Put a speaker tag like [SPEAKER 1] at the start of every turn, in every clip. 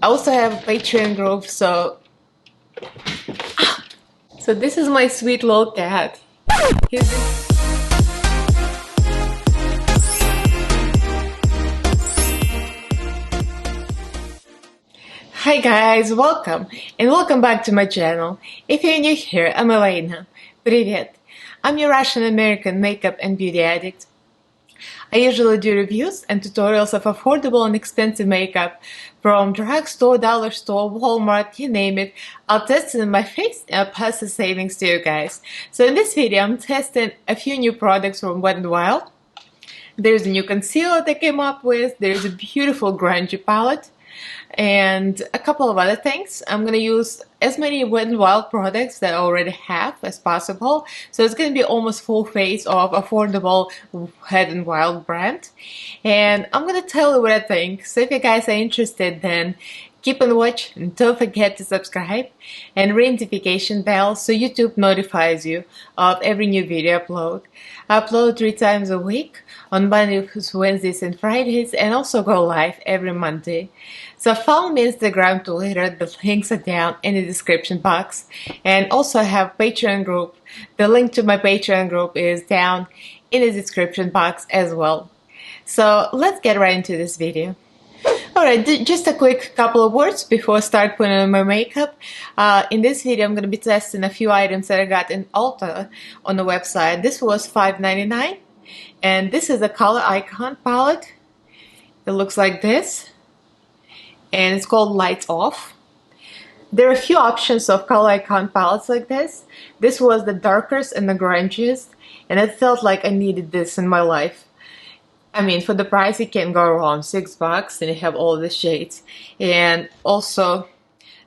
[SPEAKER 1] also have a Patreon group, so this is my sweet little cat. Hi guys, welcome and welcome back to my channel. If you're new here, I'm Elaina. Привет! I'm your Russian-American makeup and beauty addict. I usually do reviews and tutorials of affordable and expensive makeup from drugstore, dollar store, Walmart, you name it. I'll test it in my face and I'll pass the savings to you guys. So in this video, I'm testing a few new products from Wet n Wild. There's a new concealer they came up with. There's a beautiful grungy palette. And a couple of other things. I'm going to use as many Wet n Wild products that I already have as possible. So it's going to be almost full face of affordable Wet n Wild brand. And I'm going to tell you what I think. So if you guys are interested, then keep on watch and don't forget to subscribe and ring notification bell so YouTube notifies you of every new video upload. I upload 3 times a week on Mondays, Wednesdays and Fridays, and also go live every Monday. So follow me on Instagram, Twitter, the links are down in the description box. And also I have a Patreon group. The link to my Patreon group is down in the description box as well. So let's get right into this video. Alright, just a quick couple of words before I start putting on my makeup. In this video, I'm going to be testing a few items that I got in Ulta on the website. This was $5.99, and this is a color icon palette. It looks like this, and it's called Lights Off. There are a few options of color icon palettes like this. This was the darkest and the grungiest, and I felt like I needed this in my life. I mean, for the price, you can't go wrong. $6 and you have all the shades. And also,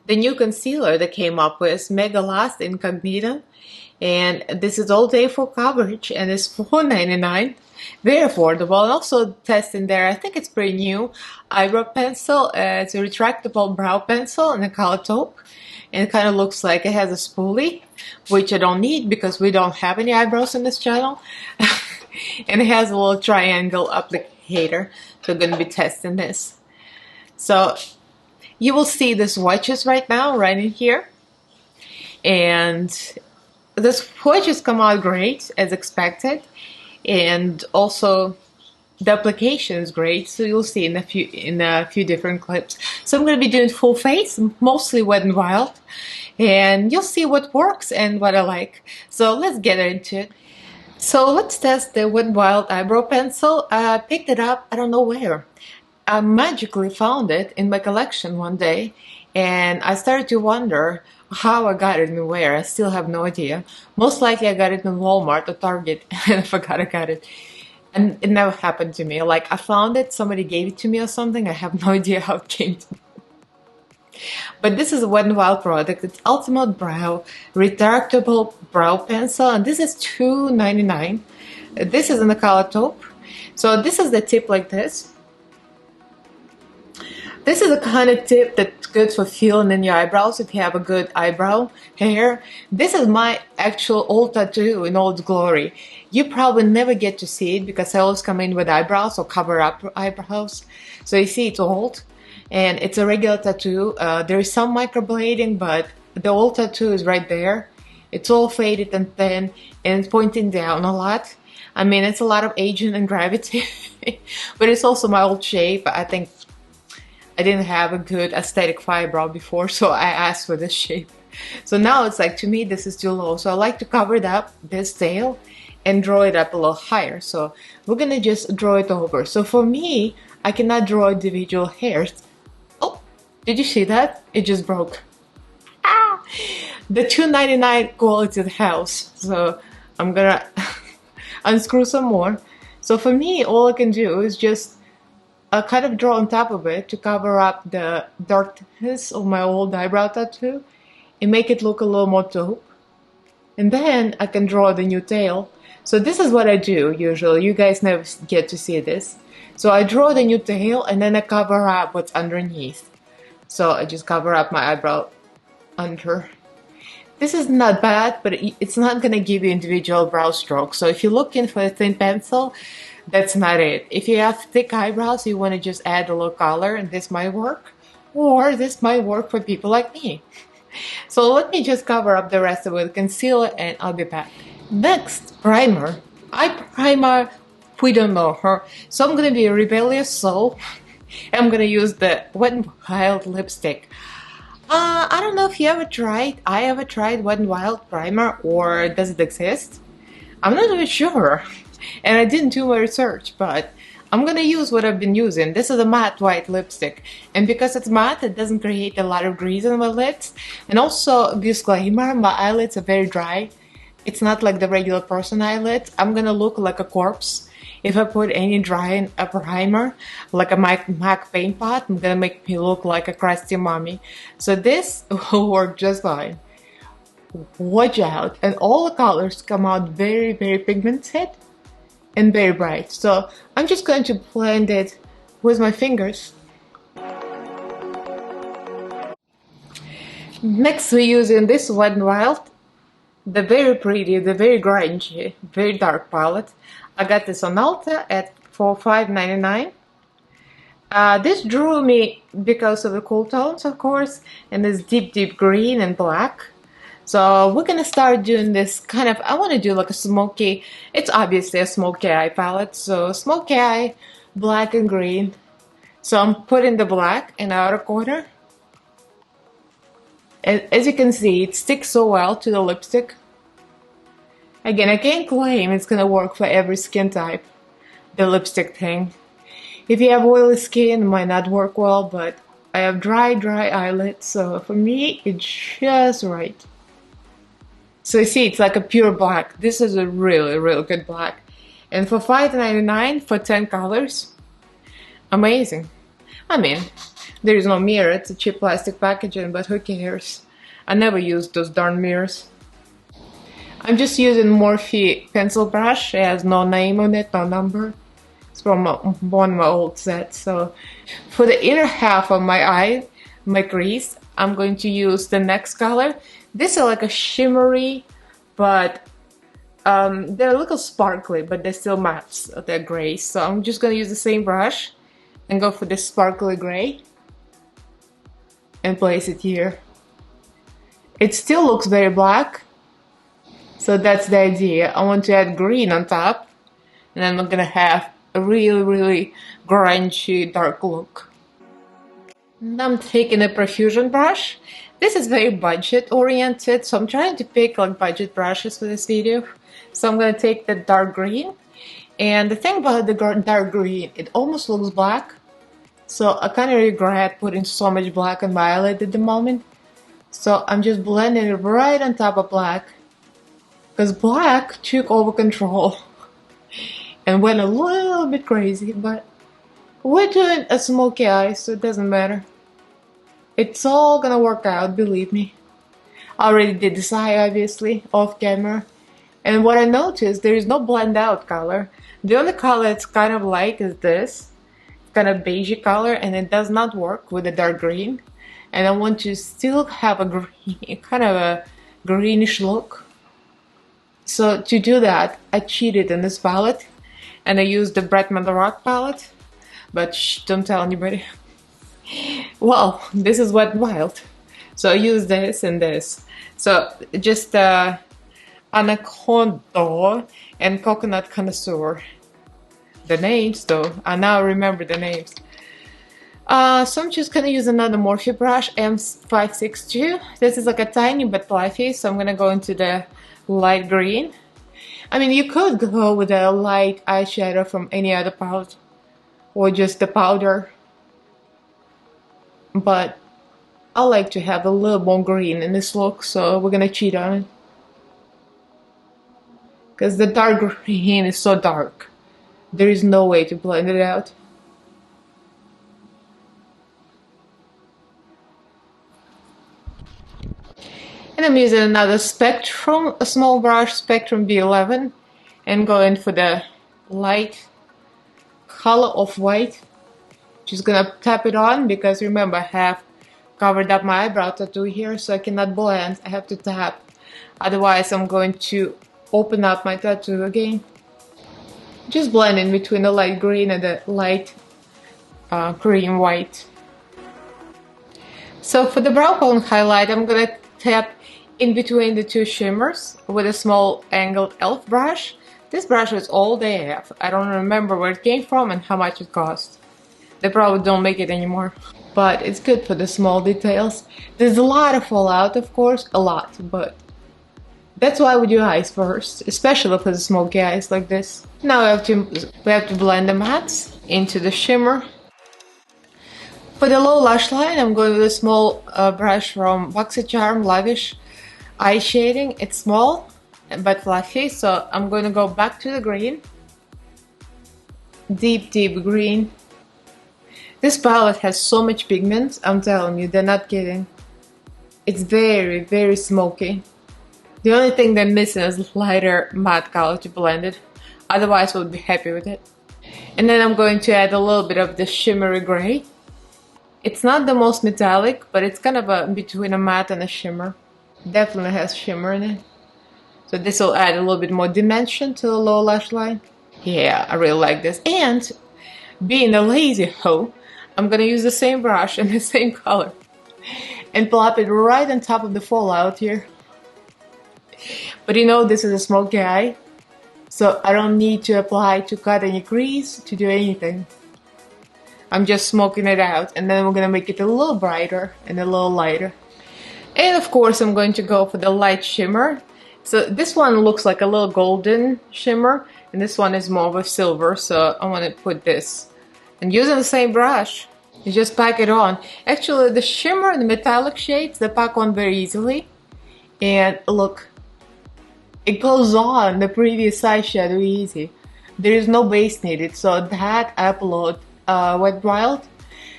[SPEAKER 1] the new concealer that came up with Mega Last Incognito. And this is all day full coverage and it's $4.99. Very affordable. And also testing there, I think it's pretty new, eyebrow pencil. It's a retractable brow pencil in a color taupe. And it kind of looks like it has a spoolie, which I don't need because we don't have any eyebrows on this channel. And it has a little triangle applicator, so I'm going to be testing this. So you will see the swatches right now, right in here. And the swatches come out great, as expected. And also the application is great, so you'll see in a few different clips. So I'm going to be doing full face, mostly Wet n Wild. And you'll see what works and what I like. So let's get into it. So let's test the Wet n Wild eyebrow pencil. I picked it up, I don't know where. I magically found it in my collection one day, and I started to wonder how I got it and where. I still have no idea. Most likely I got it in Walmart or Target, and I forgot I got it. And it never happened to me. Like, I found it, somebody gave it to me or something. I have no idea how it came to me. But this is a Wet n Wild product. It's Ultimate Brow Retractable Brow Pencil, and this is $2.99. This is in the color taupe. So this is the tip like this. This is the kind of tip that's good for filling in your eyebrows if you have a good eyebrow hair. This is my actual old tattoo in all its glory. You probably never get to see it because I always come in with eyebrows or cover up eyebrows. So you see it's old. And it's a regular tattoo. There is some microblading, but the old tattoo is right there. It's all faded and thin, and it's pointing down a lot. I mean, it's a lot of aging and gravity, but it's also my old shape. I think I didn't have a good aesthetic eyebrow before, so I asked for this shape. So now it's like, to me, this is too low. So I like to cover it up, this tail, and draw it up a little higher. So we're gonna just draw it over. So for me, I cannot draw individual hairs. Did you see that? It just broke. Ah! The $2.99 quality house. So I'm gonna unscrew some more. So for me, all I can do is just kind of draw on top of it to cover up the darkness of my old eyebrow tattoo and make it look a little more taupe. And then I can draw the new tail. So this is what I do usually. You guys never get to see this. So I draw the new tail and then I cover up what's underneath. So I just cover up my eyebrow under. This is not bad, but it's not going to give you individual brow strokes. So if you're looking for a thin pencil, that's not it. If you have thick eyebrows, you want to just add a little color, and this might work. or this might work for people like me. So let me just cover up the rest of it with concealer and I'll be back. Next, primer. I primer, we don't know her, so I'm gonna be a rebellious soul. I'm gonna use the Wet n Wild lipstick. I don't know if I ever tried Wet n Wild primer, or does it exist? I'm not even sure, and I didn't do my research, but I'm gonna use what I've been using. This is a matte white lipstick, and because it's matte, it doesn't create a lot of grease on my lids. And also, disclaimer, my eyelids are very dry. It's not like the regular person eyelids. I'm gonna look like a corpse if I put any drying a primer, like a MAC paint pot. I'm gonna make me look like a crusty mommy. So this will work just fine. Watch out, and all the colors come out very, very pigmented and very bright. So I'm just going to blend it with my fingers. Next, we're using this Wet n Wild, the very pretty, the very grungy, very dark palette. I got this on Ulta for $5.99. This drew me because of the cool tones, of course, and this deep, deep green and black. So we're gonna start doing this kind of, I want to do like a smoky, it's obviously a smoky eye palette, so smoky eye, black and green. So I'm putting the black in the outer corner. And as you can see, it sticks so well to the lipstick. Again, I can't claim it's gonna work for every skin type, the lipstick thing. If you have oily skin, it might not work well, but I have dry eyelids, so for me, it's just right. So you see, it's like a pure black. This is a really, really good black. And for $5.99 for 10 colors, amazing. I mean, there is no mirror, it's a cheap plastic packaging, but who cares? I never use those darn mirrors. I'm just using Morphe pencil brush. It has no name on it, no number. It's from one of my old sets. So for the inner half of my eye, my crease, I'm going to use the next color. This is like a shimmery, but they're a little sparkly, but they're still mattes. They're gray. So I'm just going to use the same brush and go for this sparkly gray and place it here. It still looks very black, so that's the idea. I want to add green on top, and then I'm gonna have a really, really grungy dark look. Now I'm taking a profusion brush. This is very budget oriented, so I'm trying to pick like budget brushes for this video. So I'm gonna take the dark green, and the thing about the dark green, it almost looks black. So I kind of regret putting so much black on my eyelid at the moment. So I'm just blending it right on top of black, because black took over control and went a little bit crazy, but we're doing a smoky eye, so it doesn't matter. It's all gonna work out, believe me. I already did this eye, obviously, off camera. And what I noticed, there is no blend out color. The only color it's kind of like is this, kind of beigey color, and it does not work with the dark green. And I want to still have a green, kind of a greenish look. So to do that, I cheated in this palette, and I used the Bretman the Rock palette, but shh, don't tell anybody. Well, this is Wet n Wild, so I use this and this. So just Anaconda and Coconut Connoisseur. The names though, I now remember the names. So I'm just gonna use another Morphe brush, M562. This is like a tiny but fluffy, so I'm gonna go into the light green. I mean, you could go with a light eyeshadow from any other palette, or just the powder, but I like to have a little more green in this look, so we're gonna cheat on it. Because the dark green is so dark, there is no way to blend it out. And I'm using another Spectrum, a small brush, Spectrum B11, and going for the light color of white. Just gonna tap it on, because remember, I have covered up my eyebrow tattoo here, so I cannot blend, I have to tap. Otherwise I'm going to open up my tattoo again. Just blending between the light green and the light cream white. So for the brow bone highlight, I'm gonna tap in between the two shimmers with a small angled elf brush. This brush is old AF. I don't remember where it came from and how much it cost. They probably don't make it anymore. But it's good for the small details. There's a lot of fallout, of course, a lot, but that's why we do eyes first, especially for the smoky eyes like this. Now we have to blend the mattes into the shimmer. For the low lash line, I'm going with a small brush from BoxyCharm Lavish Eye Shading. It's small but fluffy, so I'm going to go back to the green. Deep, deep green. This palette has so much pigment, I'm telling you, they're not kidding. It's very, very smoky. The only thing they're missing is lighter matte color to blend it. Otherwise, we'll be happy with it. And then I'm going to add a little bit of the shimmery gray. It's not the most metallic, but it's kind of between a matte and a shimmer. Definitely has shimmer in it. So this will add a little bit more dimension to the lower lash line. Yeah, I really like this. And being a lazy hoe, I'm gonna use the same brush and the same color and plop it right on top of the fallout here. But you know, this is a smoky eye, so I don't need to apply to cut any crease, to do anything. I'm just smoking it out, and then we're gonna make it a little brighter and a little lighter. And of course, I'm going to go for the light shimmer. So this one looks like a little golden shimmer, and this one is more of a silver, so I want to put this. And using the same brush, you just pack it on. Actually, the shimmer and the metallic shades, they pack on very easily. And look, it goes on the previous eyeshadow easy. There is no base needed, so that I upload Wet Wild.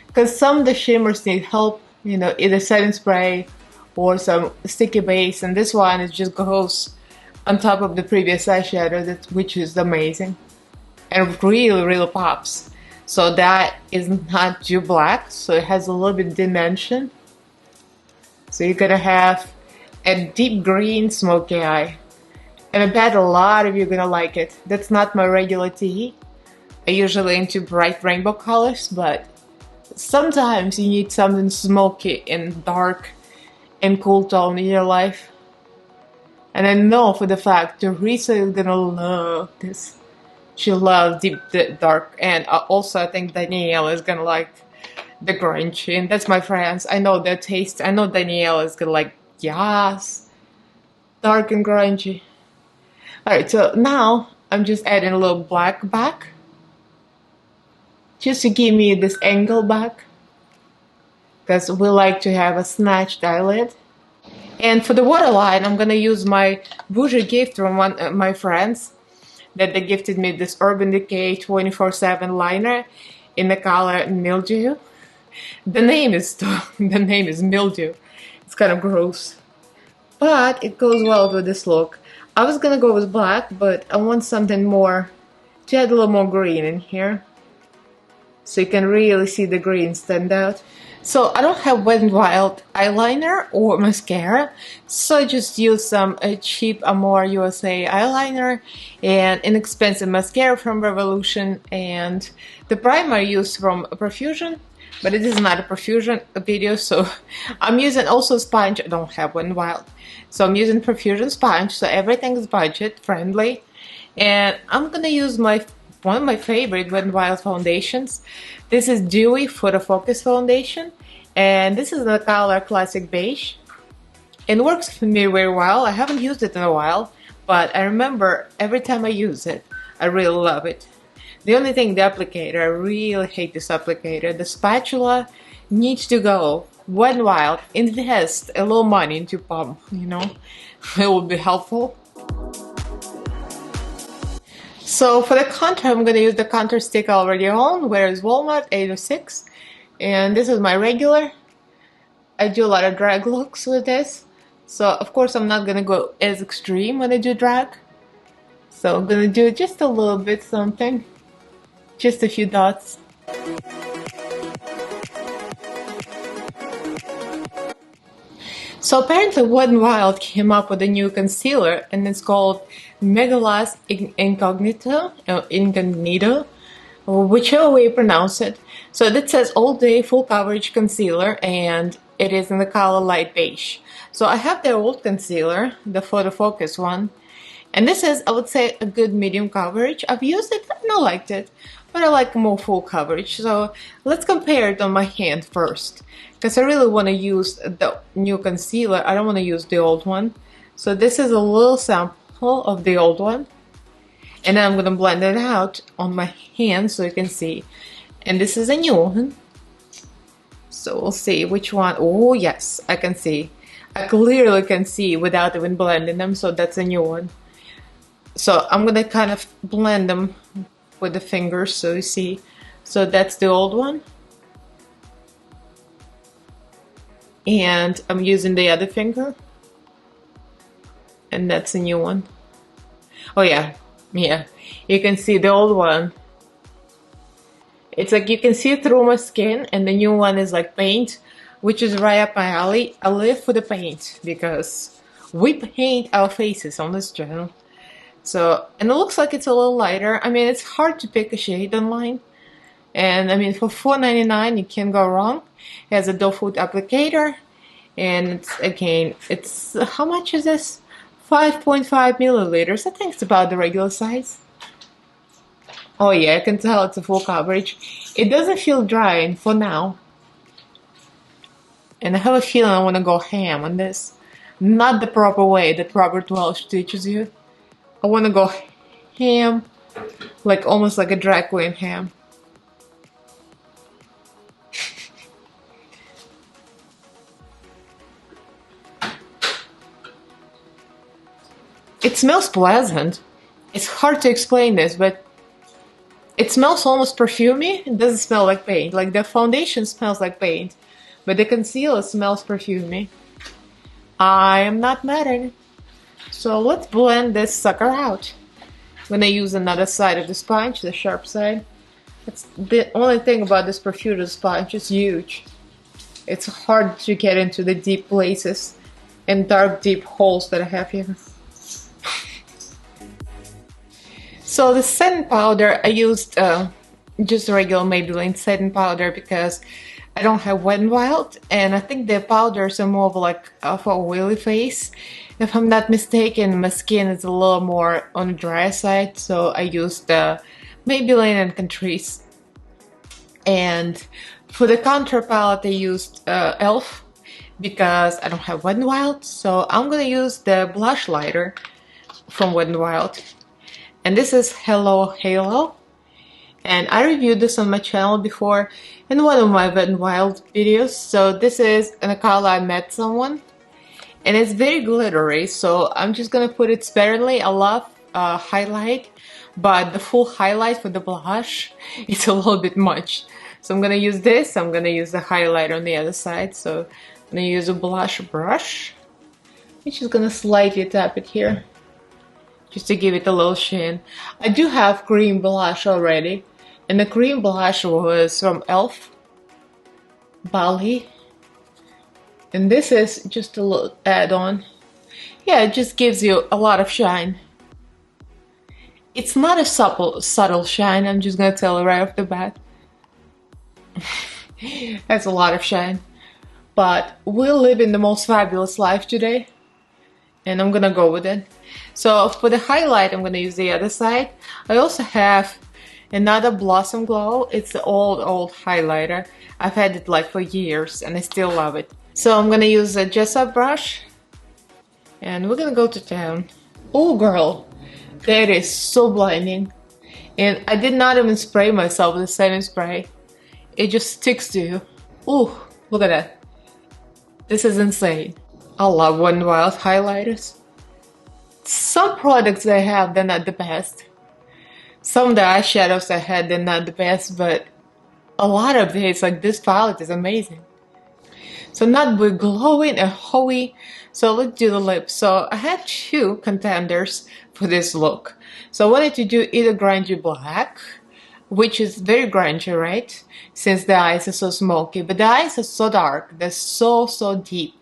[SPEAKER 1] Because some of the shimmers need help, you know, either setting spray or some sticky base, and this one, it just goes on top of the previous eyeshadow, which is amazing. And it really, really pops. So that is not too black, so it has a little bit of dimension. So you're gonna have a deep green smoky eye. And I bet a lot of you are gonna like it. That's not my regular tea. I usually into bright rainbow colors, but sometimes you need something smoky and dark and cool tone in your life. And I know for the fact Teresa is gonna love this. She loves deep dark, and also I think Danielle is gonna like the grungy, and that's my friends. I know their taste. I know Danielle is gonna like, yes, dark and grungy. Alright, so now I'm just adding a little black back, just to give me this angle back, because we like to have a snatched eyelid. And for the waterline, I'm gonna use my bougie gift from one of my friends, that they gifted me this Urban Decay 24/7 liner in the color Mildew. The name is Mildew. It's kind of gross, but it goes well with this look. I was gonna go with black, but I want something more, to add a little more green in here, so you can really see the green stand out. So I don't have Wet n Wild eyeliner or mascara, so I just use some cheap Amore USA eyeliner and inexpensive mascara from Revolution, and the primer I used from Profusion, but it is not a Profusion video, so I'm using also sponge. I don't have Wet n Wild, so I'm using Profusion sponge, so everything is budget friendly. And I'm gonna use one of my favorite Wet n Wild foundations. This is Dewy Photo Focus Foundation, and this is in the color Classic Beige. It works for me very well. I haven't used it in a while, but I remember every time I use it, I really love it. The only thing, the applicator, I really hate this applicator. The spatula needs to go. Wet n Wild, invest a little money into pump, you know, it would be helpful. So for the contour, I'm going to use the contour stick I already own, where is Walmart 806. And this is my regular. I do a lot of drag looks with this. So of course I'm not going to go as extreme when I do drag. So I'm going to do just a little bit something. Just a few dots. So apparently Wet n Wild came up with a new concealer, and it's called Megalast Incognito, whichever way you pronounce it. So that says all day full coverage concealer, and it is in the color light beige. So I have the old concealer, the Photo Focus one, and this is, I would say, a good medium coverage. I've used it and I liked it, but I like more full coverage. So let's compare it on my hand first, because I really want to use the new concealer. I don't want to use the old one. So this is a little sample of the old one, and then I'm going to blend it out on my hand so you can see. And this is a new one. So we'll see which one. Oh yes, I can see. I clearly can see without even blending them, so that's a new one. So I'm gonna kind of blend them with the fingers so you see. So that's the old one. And I'm using the other finger. And that's a new one. Oh yeah, yeah. You can see the old one. It's like you can see through my skin, and the new one is like paint, which is right up my alley. I live for the paint because we paint our faces on this channel. So, and it looks like it's a little lighter. I mean, it's hard to pick a shade online. And I mean, for $4.99, you can't go wrong. It has a doe foot applicator. And it's, again, it's, how much is this? 5.5 milliliters. I think it's about the regular size. Oh yeah, I can tell it's a full coverage. It doesn't feel dry for now. And I have a feeling I want to go ham on this. Not the proper way that Robert Welsh teaches you. I want to go ham, like almost like a drag queen ham. It smells pleasant. It's hard to explain this, but it smells almost perfumey. It doesn't smell like paint. Like the foundation smells like paint, but the concealer smells perfumey. I am not mad at it. So let's blend this sucker out. I'm gonna use another side of the sponge, the sharp side. That's the only thing about this perfumed sponge. It's huge. It's hard to get into the deep places and dark deep holes that I have here. So the setting powder, I used just regular Maybelline setting powder because I don't have Wet n Wild, and I think the powders are more of like for a oily face. If I'm not mistaken, my skin is a little more on the dry side, so I used Maybelline and Catrice. And for the contour palette, I used e.l.f. because I don't have Wet n Wild, so I'm gonna use the blush lighter from Wet n Wild. And this is Hello Halo. And I reviewed this on my channel before in one of my Wet n Wild videos. So this is in a color I Met Someone. And it's very glittery, so I'm just gonna put it sparingly. I love highlight, but the full highlight for the blush, it's a little bit much. So I'm gonna use this, I'm gonna use the highlight on the other side. So I'm gonna use a blush brush. I'm just gonna slightly tap it here, just to give it a little sheen. I do have cream blush already, and the cream blush was from e.l.f. Bali. And this is just a little add-on. Yeah, it just gives you a lot of shine. It's not a subtle shine, I'm just gonna tell you right off the bat. That's a lot of shine. But we're living the most fabulous life today, and I'm gonna go with it. So for the highlight, I'm gonna use the other side. I also have another Blossom Glow. It's the old highlighter. I've had it like for years, and I still love it. So I'm gonna use a gesso brush, and we're gonna go to town. Oh girl, that is so blinding. And I did not even spray myself with the setting spray. It just sticks to you. Ooh, look at that. This is insane. I love Wet n Wild highlighters. Some products I have, they're not the best. Some of the eyeshadows I had, they're not the best, but a lot of these, like this palette is amazing. So not with glowing and hoey. So let's do the lips. So I had two contenders for this look. So I wanted to do either grungy black, which is very grungy, right? Since the eyes are so smoky, but the eyes are so dark. They're so deep.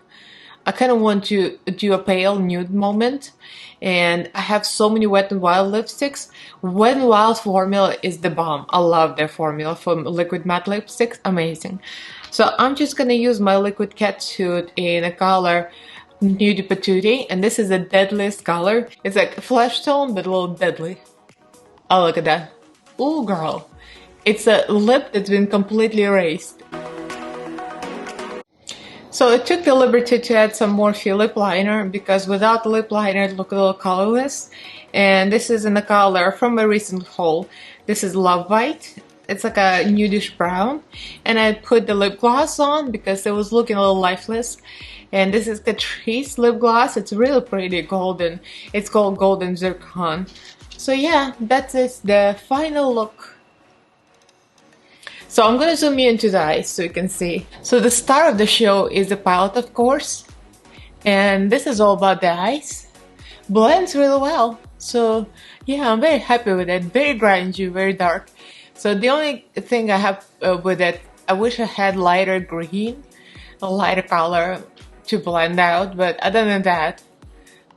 [SPEAKER 1] I kind of want to do a pale nude moment, and I have so many Wet n Wild lipsticks. Wet n Wild formula is the bomb. I love their formula for liquid matte lipsticks. Amazing. So I'm just gonna use my liquid catsuit in a color Nude Patootie, and this is the deadliest color. It's like a flesh tone, but a little deadly. Oh, look at that. Ooh, girl. It's a lip that's been completely erased. So I took the liberty to add some Morphe lip liner because without the lip liner it looked a little colorless. And this is in the color from my recent haul. This is Love Bite. It's like a nudish brown. And I put the lip gloss on because it was looking a little lifeless. And this is Catrice lip gloss. It's really pretty golden. It's called Golden Zircon. So yeah, that's it, the final look. So I'm gonna zoom you into the eyes so you can see. So the star of the show is the palette, of course. And this is all about the eyes. Blends really well. So yeah, I'm very happy with it. Very grungy, very dark. So the only thing I have with it, I wish I had lighter green, a lighter color to blend out. But other than that,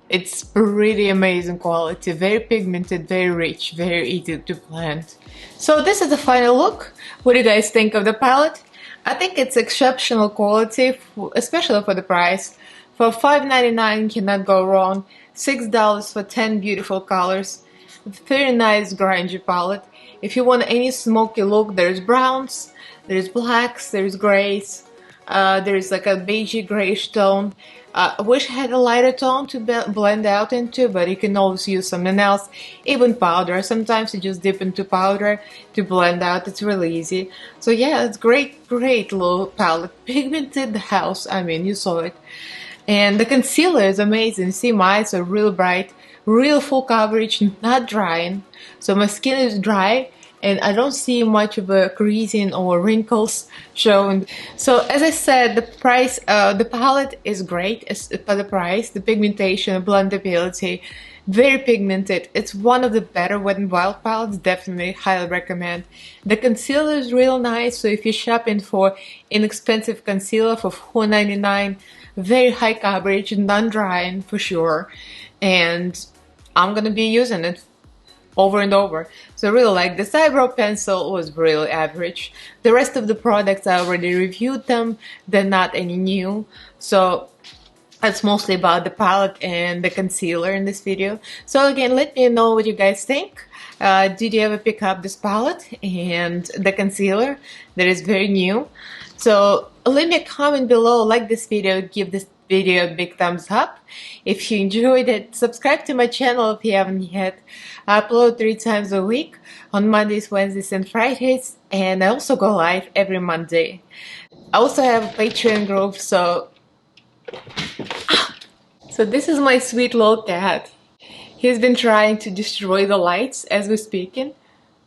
[SPEAKER 1] it's pretty amazing quality, very pigmented, very rich, very easy to blend. So this is the final look. What do you guys think of the palette? I think it's exceptional quality, especially for the price. For $5.99, cannot go wrong. $6 for 10 beautiful colors. Very nice grungy palette. If you want any smoky look, there's browns, there's blacks, there's grays. There's like a beigey grayish tone. I wish I had a lighter tone to blend out into, but you can always use something else. Even powder. Sometimes you just dip into powder to blend out. It's really easy. So yeah, it's great little palette. Pigmented house. I mean, you saw it. And the concealer is amazing. See, my eyes are real bright, real full coverage, not drying. So my skin is dry, and I don't see much of a creasing or wrinkles showing. So as I said, the price, the palette is great for the price. The pigmentation, blendability, very pigmented. It's one of the better Wet n Wild palettes. Definitely, highly recommend. The concealer is real nice. So if you're shopping for inexpensive concealer for $4.99, very high coverage, non-drying for sure. And I'm gonna be using it over and over. So I really like this. Eyebrow pencil was really average. The rest of the products I already reviewed them. They're not any new. So it's mostly about the palette and the concealer in this video. So again, let me know what you guys think. Did you ever pick up this palette and the concealer that is very new? So leave me a comment below, like this video, give this video a big thumbs up. If you enjoyed it, subscribe to my channel if you haven't yet. I upload 3 times a week on Mondays, Wednesdays, and Fridays, and I also go live every Monday. I also have a Patreon group, so this is my sweet little cat. He's been trying to destroy the lights as we're speaking.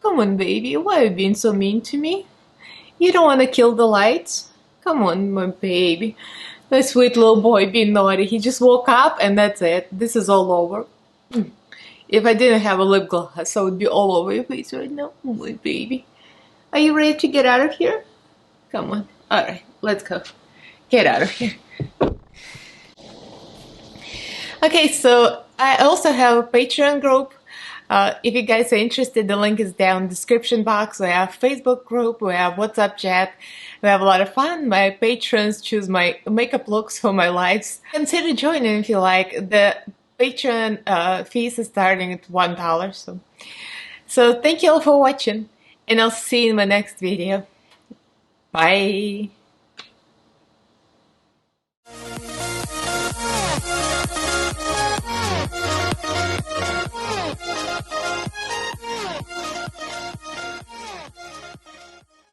[SPEAKER 1] Come on, baby, why are you being so mean to me? You don't want to kill the lights? Come on, my baby. My sweet little boy being naughty. He just woke up and that's it. This is all over. If I didn't have a lip gloss, I would be all over your face right now. Oh, my baby. Are you ready to get out of here? Come on. Alright, let's go. Get out of here. Okay, so I also have a Patreon group. If you guys are interested, the link is down in the description box. We have a Facebook group, we have WhatsApp chat, we have a lot of fun. My patrons choose my makeup looks for my lives. Consider joining if you like. The Patreon fees is starting at $1. So thank you all for watching, and I'll see you in my next video. Bye!